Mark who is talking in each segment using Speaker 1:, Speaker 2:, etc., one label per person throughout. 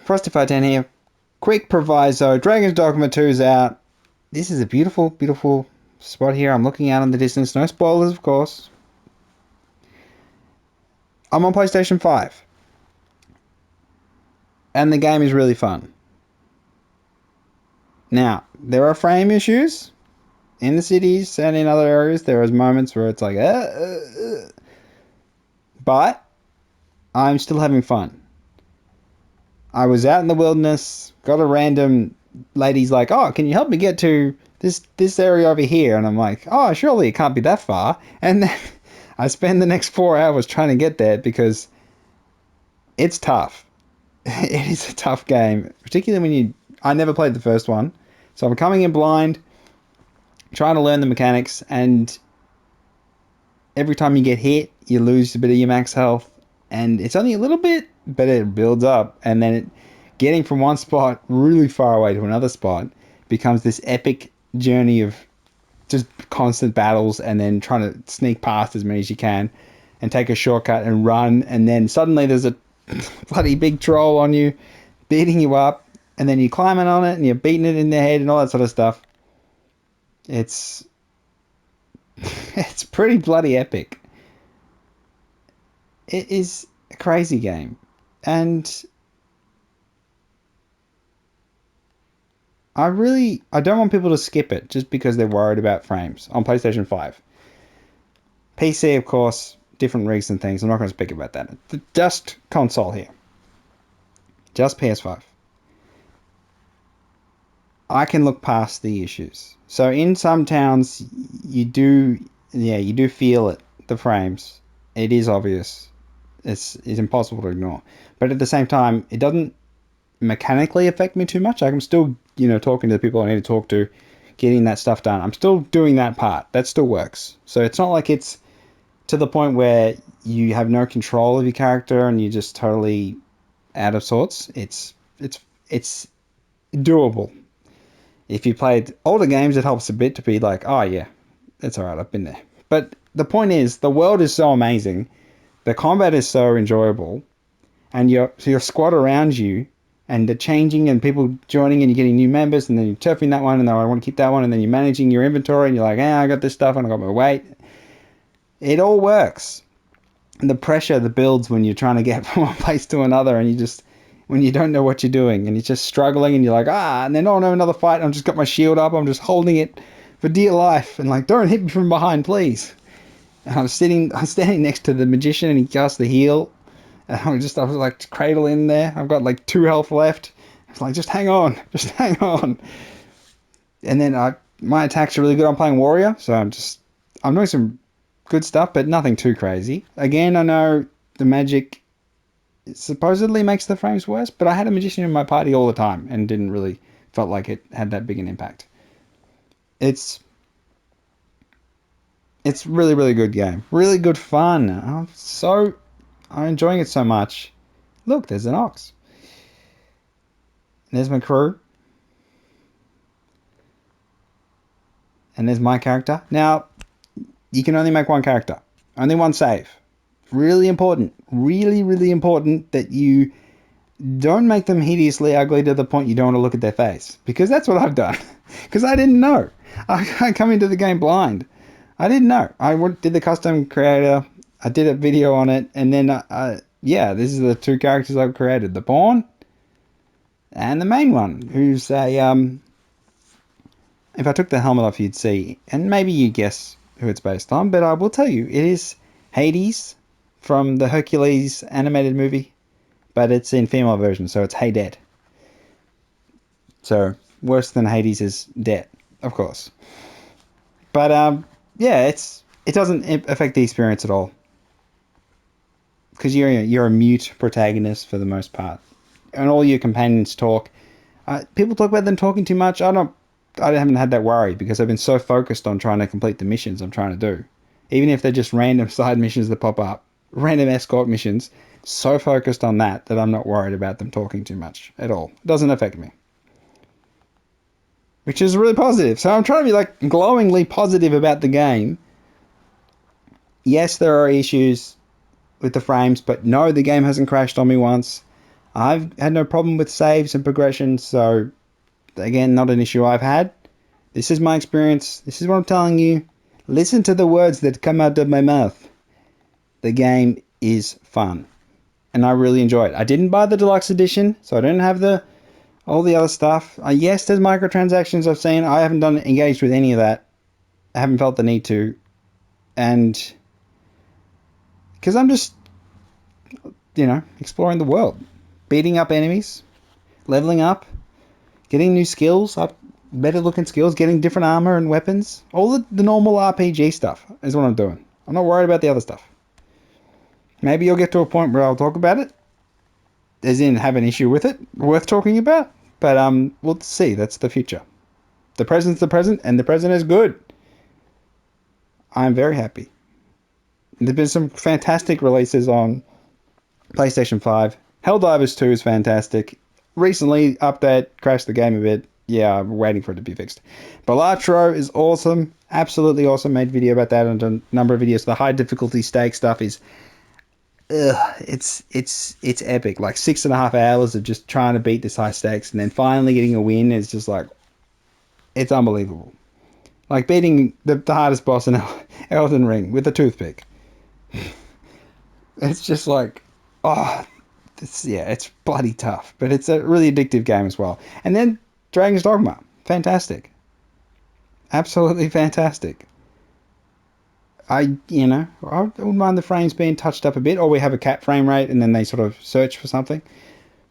Speaker 1: Frosty510 here. Quick proviso. Dragon's Dogma 2's out. This is a beautiful, beautiful spot here. I'm looking out in the distance. No spoilers, of course. I'm on PlayStation 5. And the game is really fun. Now, there are frame issues in the cities and in other areas. There are moments where it's like, but I'm still having fun. I was out in the wilderness, got a random lady's like, oh, can you help me get to this area over here? And I'm like, oh, surely it can't be that far. And then I spend the next 4 hours trying to get there because it's tough. It is a tough game, particularly when I never played the first one. So I'm coming in blind, trying to learn the mechanics, and every time you get hit, you lose a bit of your max health. And it's only a little bit, but it builds up. And then getting from one spot really far away to another spot becomes this epic journey of just constant battles and then trying to sneak past as many as you can and take a shortcut and run. And then suddenly there's a bloody big troll on you, beating you up. And then you're climbing on it and you're beating it in the head and all that sort of stuff. It's pretty bloody epic. It is a crazy game. And I don't want people to skip it just because they're worried about frames on PlayStation 5. PC, of course, different rigs and things. I'm not going to speak about that. Just console here. Just PS5. I can look past the issues. So in some towns, you do feel it, the frames. It is obvious. It's impossible to ignore. But at the same time, it doesn't mechanically affect me too much. I'm still, talking to the people I need to talk to, getting that stuff done. I'm still doing that part. That still works. So it's not like it's to the point where you have no control of your character and you're just totally out of sorts. It's doable. If you played older games, it helps a bit to be like, oh yeah, that's alright, I've been there. But the point is, the world is so amazing, the combat is so enjoyable, and your squad around you, and the changing, and people joining, and you're getting new members, and then you're turfing that one, and then I want to keep that one, and then you're managing your inventory, and you're like, I got this stuff, and I got my weight. It all works. And the pressure that builds when you're trying to get from one place to another, and when you don't know what you're doing, and you're just struggling, and you're like, and then, oh no, another fight, I've just got my shield up, I'm just holding it for dear life, and like, don't hit me from behind, please. And I'm standing next to the magician, and he casts the heal, and I was like cradle in there, I've got like 2 health left, it's like, just hang on. And then my attacks are really good. I'm playing warrior, so I'm doing some good stuff, but nothing too crazy. Again, I know the magic supposedly makes the frames worse, but I had a magician in my party all the time and didn't really felt like it had that big an impact. It's really, really good game. Really good fun. I'm enjoying it so much. Look, there's an ox. There's my crew. And there's my character. Now, you can only make one character. Only one save. Really important. Really, really important that you don't make them hideously ugly to the point you don't want to look at their face. Because that's what I've done. Because I didn't know. I come into the game blind. I didn't know. I did the custom creator. I did a video on it. And then, this is the 2 characters I've created. The pawn and the main one. Who's a, if I took the helmet off, you'd see. And maybe you guess who it's based on. But I will tell you, it is Hades from the Hercules animated movie. But it's in female version, so it's Hey Dead. So, worse than Hades is dead, of course. But, it doesn't affect the experience at all. Because you're a mute protagonist for the most part. And all your companions talk. People talk about them talking too much. I haven't had that worry because I've been so focused on trying to complete the missions I'm trying to do. Even if they're just random side missions that pop up. Random escort missions. So focused on that I'm not worried about them talking too much at all. It doesn't affect me. Which is really positive. So I'm trying to be like glowingly positive about the game. Yes, there are issues with the frames, but no, the game hasn't crashed on me once. I've had no problem with saves and progression, so again, not an issue I've had. This is my experience. This is what I'm telling you. Listen to the words that come out of my mouth. The game is fun, and I really enjoy it. I didn't buy the deluxe edition, so I don't have all the other stuff. Yes, there's microtransactions I've seen. I haven't engaged with any of that. I haven't felt the need to, and because I'm just, exploring the world, beating up enemies, leveling up, getting new skills, better looking skills, getting different armor and weapons. All the normal RPG stuff is what I'm doing. I'm not worried about the other stuff. Maybe you'll get to a point where I'll talk about it, as in have an issue with it, worth talking about. But we'll see. That's the future. The present's the present, and the present is good. I'm very happy. There's been some fantastic releases on PlayStation 5. Helldivers 2 is fantastic. Recently, update, crashed the game a bit. Yeah, I'm waiting for it to be fixed. Balatro is awesome. Absolutely awesome. Made a video about that and a number of videos. The high difficulty stake stuff is... it's epic. Like 6.5 hours of just trying to beat this high stakes and then finally getting a win is just like... It's unbelievable. Like beating the hardest boss in Elden Ring with a toothpick. It's just like... Oh... it's bloody tough, but it's a really addictive game as well. And then Dragon's Dogma, fantastic, absolutely fantastic. I wouldn't mind the frames being touched up a bit, or we have a cap frame rate, and then they sort of search for something,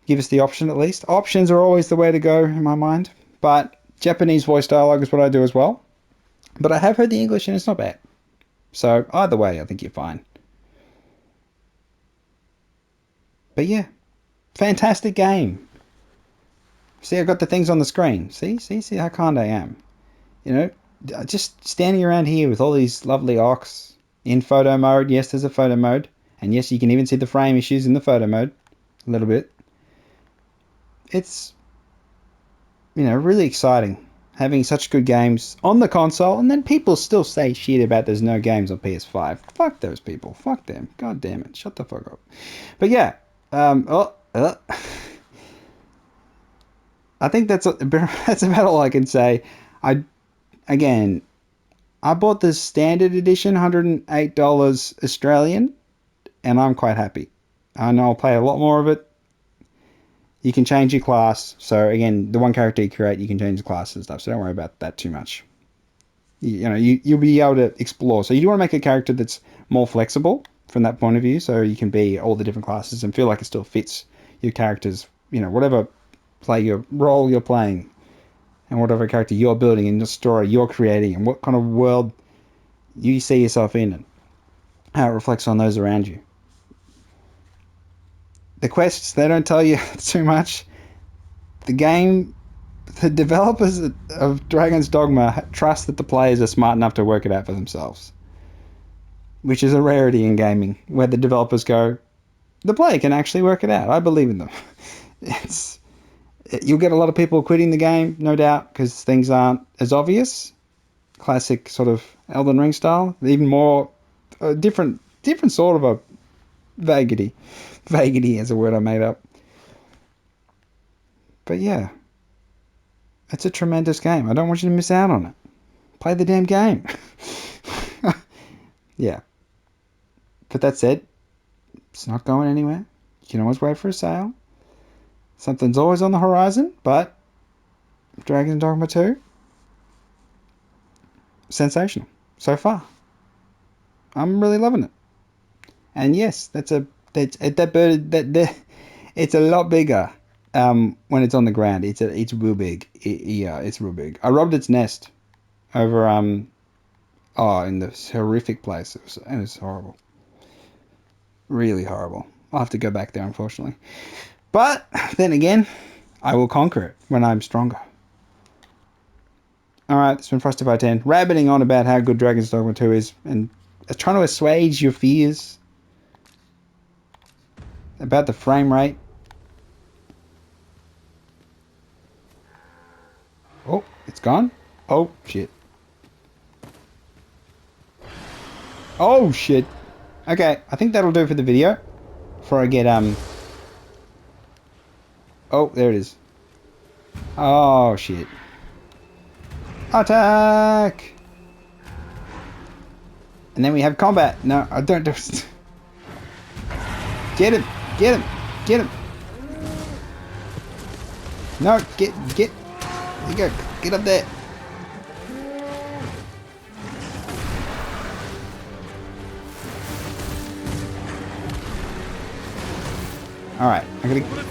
Speaker 1: give us the option at least. Options are always the way to go in my mind, but Japanese voice dialogue is what I do as well. But I have heard the English, and it's not bad. So either way, I think you're fine. But yeah, fantastic game. See, I got the things on the screen. See how kind I am. Just standing around here with all these lovely orcs in photo mode. Yes, there's a photo mode. And yes, you can even see the frame issues in the photo mode. A little bit. It's, really exciting. Having such good games on the console. And then people still say shit about there's no games on PS5. Fuck those people. Fuck them. God damn it. Shut the fuck up. But yeah. I think that's about all I can say. I bought the standard edition, $108 Australian, and I'm quite happy. I know I'll play a lot more of it. You can change your class. So again, the one character you create, you can change the class and stuff. So don't worry about that too much. You'll be able to explore. So you do want to make a character that's more flexible from that point of view, so you can be all the different classes and feel like it still fits your character's, whatever your role you're playing, and whatever character you're building in the story you're creating, and what kind of world you see yourself in, and how it reflects on those around you. The quests, they don't tell you too much. The developers of Dragon's Dogma trust that the players are smart enough to work it out for themselves. Which is a rarity in gaming, where the developers go, the player can actually work it out. I believe in them. You'll get a lot of people quitting the game, no doubt, because things aren't as obvious. Classic sort of Elden Ring style. Even more different sort of a vagity. Vagity is a word I made up. But yeah, it's a tremendous game. I don't want you to miss out on it. Play the damn game. Yeah. But that said, it's not going anywhere. You can always wait for a sale. Something's always on the horizon, but Dragon's Dogma 2, sensational so far. I'm really loving it. And yes, it's a lot bigger when it's on the ground. It's real big. It's real big. I robbed its nest over in this horrific place. It was horrible. Really horrible. I'll have to go back there, unfortunately. But then again, I will conquer it when I'm stronger. Alright, it's been Frosty by 10, rabbiting on about how good Dragon's Dogma 2 is, and trying to assuage your fears about the frame rate. Oh, it's gone? Oh, shit. Oh, shit. Okay, I think that'll do for the video. Before I get, Oh, there it is. Oh, shit. Attack! And then we have combat. No, I don't do... Get him! Get him! Get him! No, get... There you go. Get up there. Alright, I'm gonna...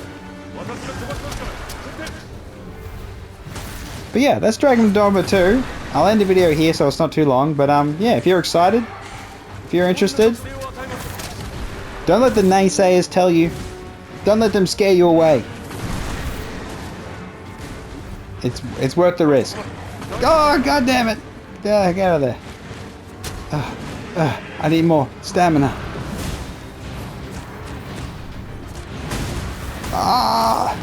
Speaker 1: But yeah, that's Dragon Dogma 2. I'll end the video here so it's not too long, but yeah, if you're excited, if you're interested, don't let the naysayers tell you. Don't let them scare you away. It's worth the risk. Oh, god damn it! Yeah, get out of there. I need more stamina. Ah!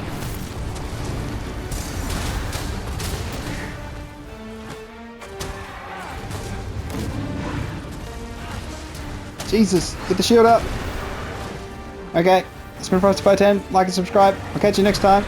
Speaker 1: Jesus, get the shield up. Okay, it's been Frosty by 10. Like and subscribe. I'll catch you next time.